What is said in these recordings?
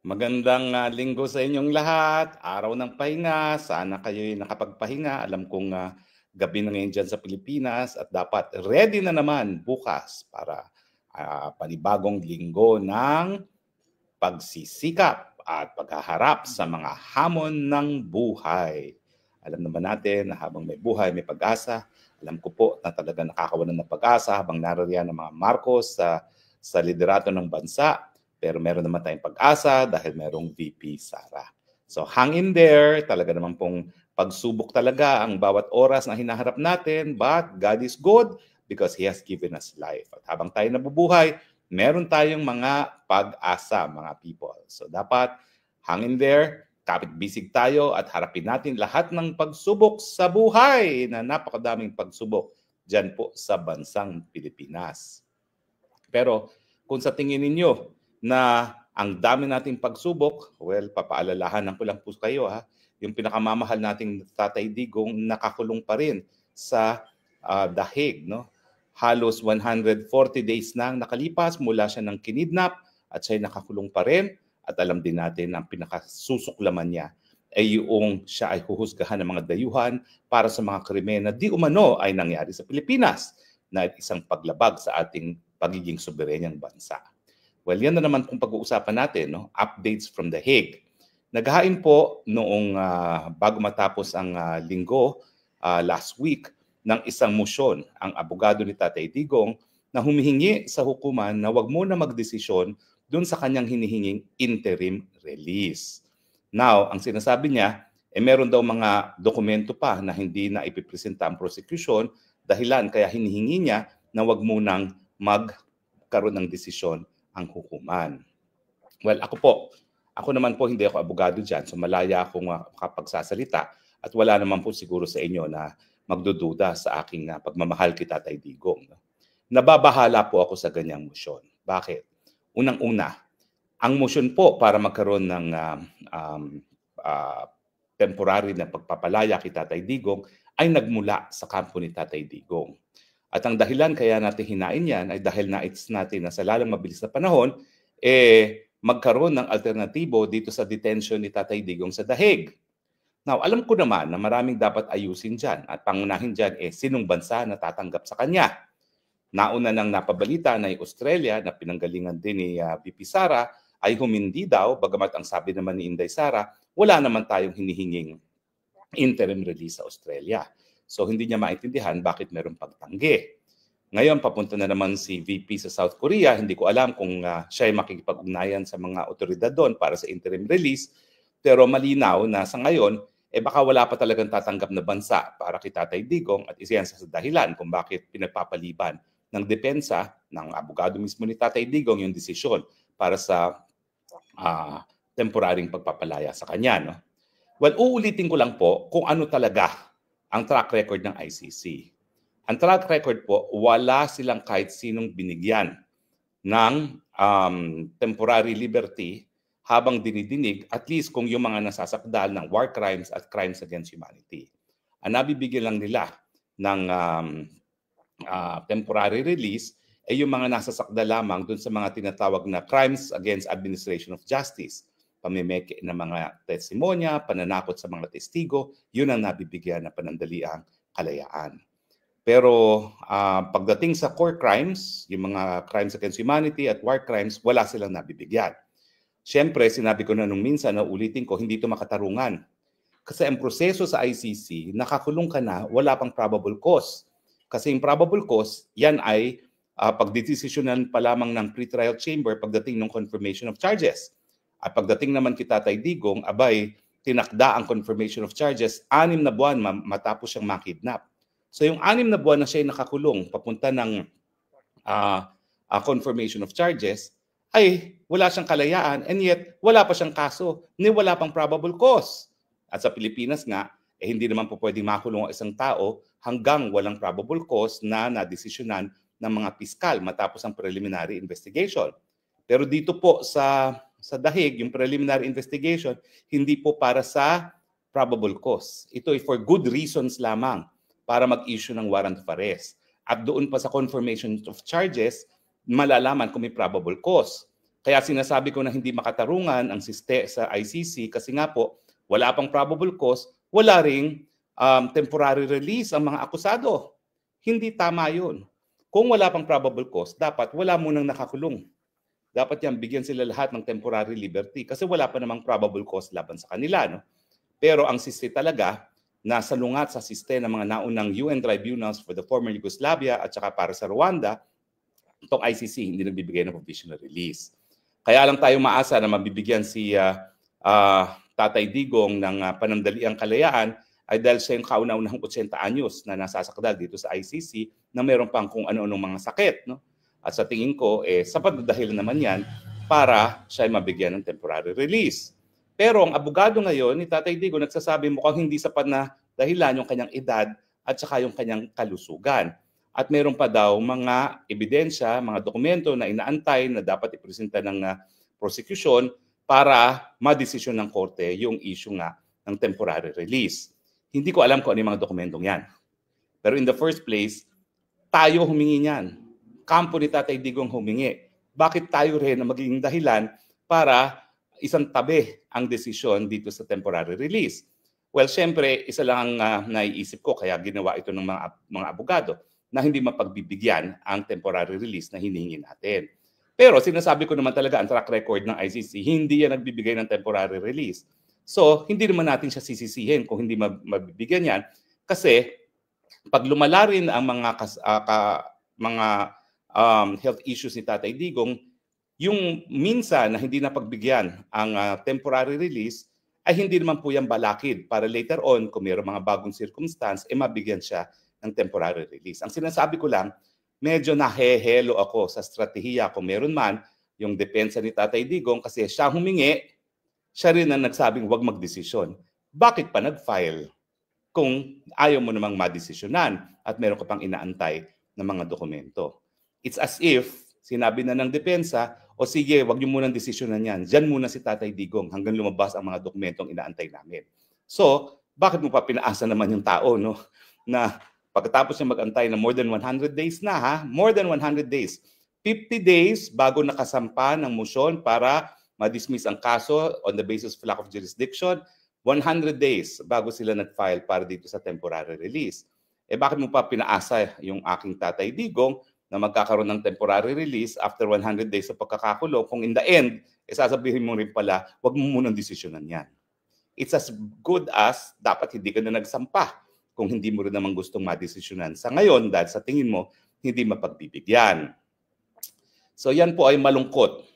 Magandang linggo sa inyong lahat, araw ng pahinga. Sana kayo'y nakapagpahinga. Alam kong gabi na ngayon dyan sa Pilipinas at dapat ready na naman bukas para panibagong linggo ng pagsisikap at paghaharap sa mga hamon ng buhay. Alam naman natin na habang may buhay, may pag-asa. Alam ko po na talaga nakakawalan ng pag-asa habang naririyan ng mga Marcos sa liderato ng bansa. Pero meron naman tayong pag-asa dahil merong VP Sara. So hang in there, talaga naman pong pagsubok talaga ang bawat oras na hinaharap natin, but God is good because He has given us life. At habang tayo nabubuhay, meron tayong mga pag-asa, mga people. So dapat hang in there, kapit-bisig tayo at harapin natin lahat ng pagsubok sa buhay na napakadaming pagsubok dyan po sa bansang Pilipinas. Pero kung sa tingin ninyo na ang dami nating pagsubok, well, papaalalahanan ko lang po kayo yung pinakamamahal nating Tatay Digong nakakulong pa rin sa dahig, no? Halos 140 days na nakalipas mula siya ng kinidnap at siya nakakulong pa rin at alam din natin ang pinakasusuklaman niya ay yung siya ay huhusgahan ng mga dayuhan para sa mga krimen na di umano ay nangyari sa Pilipinas na isang paglabag sa ating pagiging soberenyang bansa. Well, yan na naman kung pag-uusapan natin, no? Updates from The Hague. Naghain po noong bago matapos ang linggo last week ng isang motion ang abogado ni Tatay Digong na humihingi sa hukuman na wag muna magdesisyon dun sa kanyang hinihinging interim release. Now, ang sinasabi niya, meron daw mga dokumento pa na hindi na ipipresenta ang prosecution dahilan kaya hinihingi niya na wag munang magkaroon ng desisyon ang hukuman. Well, ako naman po hindi ako abogado dyan, so malaya akong makapagsasalita at wala naman po siguro sa inyo na magdududa sa aking pagmamahal kay Tatay Digong. Nababahala po ako sa ganyang motion. Bakit? Unang-una, ang motion po para magkaroon ng temporary na pagpapalaya kay Tatay Digong ay nagmula sa kampo ni Tatay Digong. At ang dahilan kaya natin hinain yan ay dahil nais natin na sa lalong mabilis na panahon, magkaroon ng alternatibo dito sa detention ni Tatay Digong sa The Hague. Now, alam ko naman na maraming dapat ayusin dyan at pangunahin dyan sinong bansa na tatanggap sa kanya. Nauna nang napabalita na yung Australia na pinanggalingan din ni VP Sara ay humindi daw, bagamat ang sabi naman ni Inday Sara, wala naman tayong hinihinging interim release sa Australia. So hindi niya maintindihan bakit merong pagtanggi. Ngayon, papunta na naman si VP sa South Korea. Hindi ko alam kung siya ay makikipag-ugnayan sa mga otoridad doon para sa interim release. Pero malinaw na sa ngayon, baka wala pa talagang tatanggap na bansa para kay Tatay Digong at isa yan sa dahilan kung bakit pinagpapaliban ng depensa ng abogado mismo ni Tatay Digong yung desisyon para sa temporaryong pagpapalaya sa kanya. No? Well, uulitin ko lang po kung ano talaga ang track record ng ICC. Ang track record po, wala silang kahit sinong binigyan ng temporary liberty habang dinidinig, at least kung yung mga nasasakdal ng war crimes at crimes against humanity. Ang nabibigyan lang nila ng temporary release ay yung mga nasasakdal lamang dun sa mga tinatawag na crimes against administration of justice, pamimeke ng mga testimonya, pananakot sa mga testigo, yun ang nabibigyan na panandaliang kalayaan. Pero pagdating sa core crimes, yung mga crimes against humanity at war crimes, wala silang nabibigyan. Siyempre, sinabi ko na nung minsan, na ulitin ko, hindi ito makatarungan. Kasi ang proseso sa ICC, nakakulong ka na, wala pang probable cause. Kasi yung probable cause, yan ay pagdedesisyonan pa lamang ng pre-trial chamber pagdating ng confirmation of charges. At pagdating naman kay Tatay Digong, abay, tinakda ang confirmation of charges 6 na buwan matapos siyang makidnap. So yung 6 na buwan na siya nakakulong papunta ng confirmation of charges, ay wala siyang kalayaan and yet wala pa siyang kaso ni wala pang probable cause. At sa Pilipinas nga, hindi naman po pwedeng makulong ang isang tao hanggang walang probable cause na nadesisyonan ng mga piskal matapos ang preliminary investigation. Pero dito po sa dahig, yung preliminary investigation, hindi po para sa probable cause. Ito ay for good reasons lamang para mag-issue ng warrant of arrest. At doon pa sa confirmation of charges, malalaman kung may probable cause. Kaya sinasabi ko na hindi makatarungan ang sa ICC kasi nga po, wala pang probable cause, wala ring temporary release ang mga akusado. Hindi tama yun. Kung wala pang probable cause, dapat wala munang nakakulong. Dapat yan, bigyan sila lahat ng temporary liberty kasi wala pa namang probable cause laban sa kanila. No? Pero ang siste talaga, nasa lungat sa siste ng mga naunang UN tribunals for the former Yugoslavia at saka para sa Rwanda, itong ICC hindi nagbibigay ng provisional release. Kaya lang tayo maasa na mabibigyan si Tatay Digong ng panandaliang kalayaan ay dahil siya yung kauna-unahang 80 anyos na nasasakdal dito sa ICC na meron pang kung ano-anong mga sakit. No? At sa tingin ko, sapat na dahil naman yan para siya ay mabigyan ng temporary release. Pero ang abogado ngayon ni Tatay Digong nagsasabi mukhang hindi sapat na dahilan yung kanyang edad at saka yung kanyang kalusugan. At meron pa daw mga ebidensya, mga dokumento na inaantay na dapat ipresenta ng prosecution para madesisyon ng korte yung issue nga ng temporary release. Hindi ko alam kung ano yung mga dokumentong yan. Pero in the first place, tayo humingi niyan. Kampo ni Tatay Digong humingi. Bakit tayo rin na magiging dahilan para isang tabi ang desisyon dito sa temporary release? Well, syempre, isa lang ang naiisip ko kaya ginawa ito ng mga abogado na hindi mapagbibigyan ang temporary release na hiningi natin. Pero sinasabi ko naman talaga ang track record ng ICC, hindi yan nagbibigay ng temporary release. So, hindi naman natin siya sisisihin kung hindi mabibigyan yan. Kasi, pag lumala rin ang mga health issues ni Tatay Digong, yung minsan na hindi napagbigyan ang temporary release, ay hindi naman po yan balakid para later on, kung mayroong mga bagong circumstance, mabigyan siya ng temporary release. Ang sinasabi ko lang, medyo nahehelo ako sa strategiya kung meron man yung depensa ni Tatay Digong kasi siya humingi, siya rin ang nagsabing huwag magdesisyon. Bakit pa nag-file kung ayaw mo namang madesisyonan at meron ka pang inaantay ng mga dokumento? It's as if sinabi na ng depensa, o sige, huwag niyo munang desisyonan yan. Diyan muna si Tatay Digong hanggang lumabas ang mga dokumentong inaantay namin. So, bakit mo pa pinaasa naman yung tao, no? Na pagkatapos niya mag-antay na more than 100 days na, ha? More than 100 days. 50 days bago nakasampa ng motion para ma-dismiss ang kaso on the basis of lack of jurisdiction. 100 days bago sila nag-file para dito sa temporary release. Bakit mo pa pinaasa yung aking Tatay Digong na magkakaroon ng temporary release after 100 days sa pagkakakulong kung in the end, sasabihin mo rin pala, wag mo munang desisyonan yan. It's as good as dapat hindi ka na nagsampa kung hindi mo rin naman gustong madesisyonan. Sa ngayon, dahil sa tingin mo, hindi mapagbibigyan. So yan po ay malungkot.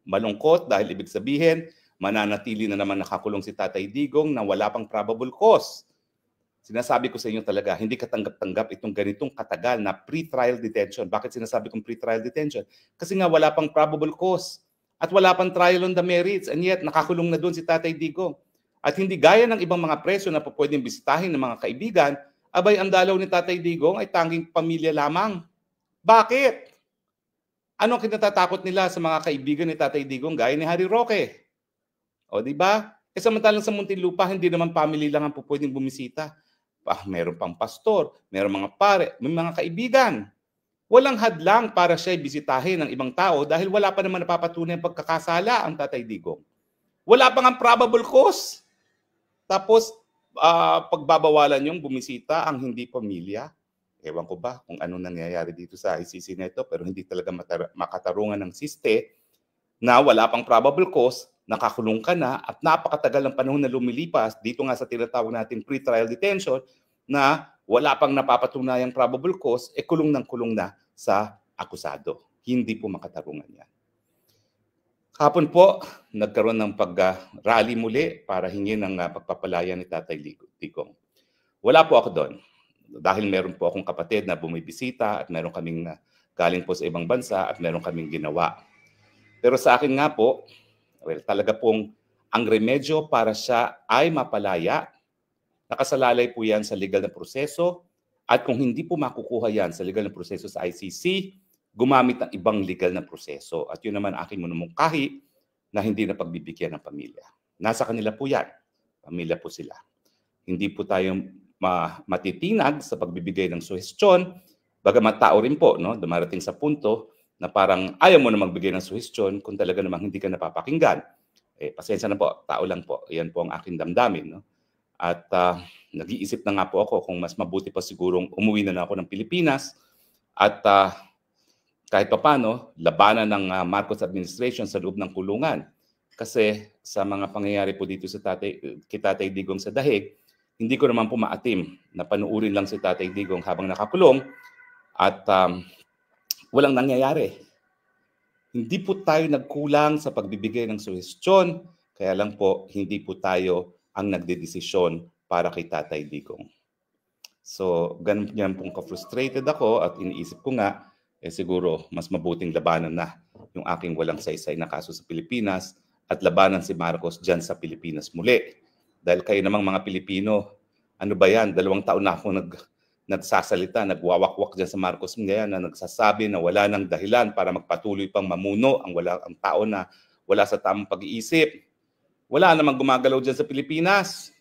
Malungkot dahil ibig sabihin, mananatili na naman nakakulong si Tatay Digong na wala pang probable cause. Sinasabi ko sa inyo talaga, hindi katanggap-tanggap itong ganitong katagal na pre-trial detention. Bakit sinasabi kong pre-trial detention? Kasi nga wala pang probable cause at wala pang trial on the merits and yet nakakulong na doon si Tatay Digong. At hindi gaya ng ibang mga preso na pwedeng bisitahin ng mga kaibigan, abay ang dalaw ni Tatay Digong ay tanging pamilya lamang. Bakit? Ano ang kinatatakot nila sa mga kaibigan ni Tatay Digong gaya ni Harry Roque? O di ba? Samantalang sa Muntinlupa, hindi naman family lang ang pwedeng bumisita. Meron pang pastor, meron mga pare, may mga kaibigan. Walang hadlang para siya bisitahin ng ibang tao dahil wala pa naman napapatunay ang pagkakasala ang Tatay Digong. Wala pa nga probable cause. Tapos, pagbabawalan yung bumisita ang hindi pamilya. Ewan ko ba kung anong nangyayari dito sa ICC na ito, pero hindi talaga makatarungan ng siste na wala pang probable cause, nakakulong ka na at napakatagal ng panahon na lumilipas dito nga sa tinatawag natin pre-trial detention na wala pang napapatunayang probable cause, kulong ng kulong na sa akusado. Hindi po makatarungan yan. Kahapon po, nagkaroon ng pag-rally muli para hingin ng pagpapalaya ni Tatay Digong. Wala po ako doon dahil meron po akong kapatid na bumibisita at meron kaming galing po sa ibang bansa at meron kaming ginawa. Pero sa akin nga po, well, talaga pong ang remedyo para siya ay mapalaya, nakasalalay po yan sa legal na proseso at kung hindi po makukuha yan sa legal na proseso sa ICC, gumamit ng ibang legal na proseso. At yun naman aking minumungkahi na hindi na pagbibigyan ng pamilya. Nasa kanila po yan. Pamilya po sila. Hindi po tayo matitinag sa pagbibigay ng suhestyon. Bagamat tao rin po, no? Dumarating sa punto na parang ayaw mo na magbigay ng suhestyon kung talaga namang hindi ka napapakinggan. Pasensya na po, tao lang po. Yan po ang aking damdamin. No? At nag-iisip na nga po ako kung mas mabuti pa sigurong umuwi na lang ako ng Pilipinas at kahit papaano, labanan ng Marcos administration sa loob ng kulungan. Kasi sa mga pangyayari po dito sa kay Tatay Digong sa Dahig, hindi ko naman po maatim na panuurin lang si Tatay Digong habang nakakulong at walang nangyayari. Hindi po tayo nagkulang sa pagbibigay ng suhestyon, kaya lang po hindi po tayo ang nagdedesisyon para kay Tatay Digong. So, ganun yan pong ka-frustrated ako at iniisip ko nga, siguro mas mabuting labanan na yung aking walang saysay na kaso sa Pilipinas at labanan si Marcos dyan sa Pilipinas muli. Dahil kayo namang mga Pilipino, ano ba yan? 2 taon na ako nagsasalita, nagwawakwak dyan sa Marcos ngayon na nagsasabi na wala nang dahilan para magpatuloy pang mamuno ang tao na wala sa tamang pag-iisip. Wala namang gumagalaw dyan sa Pilipinas.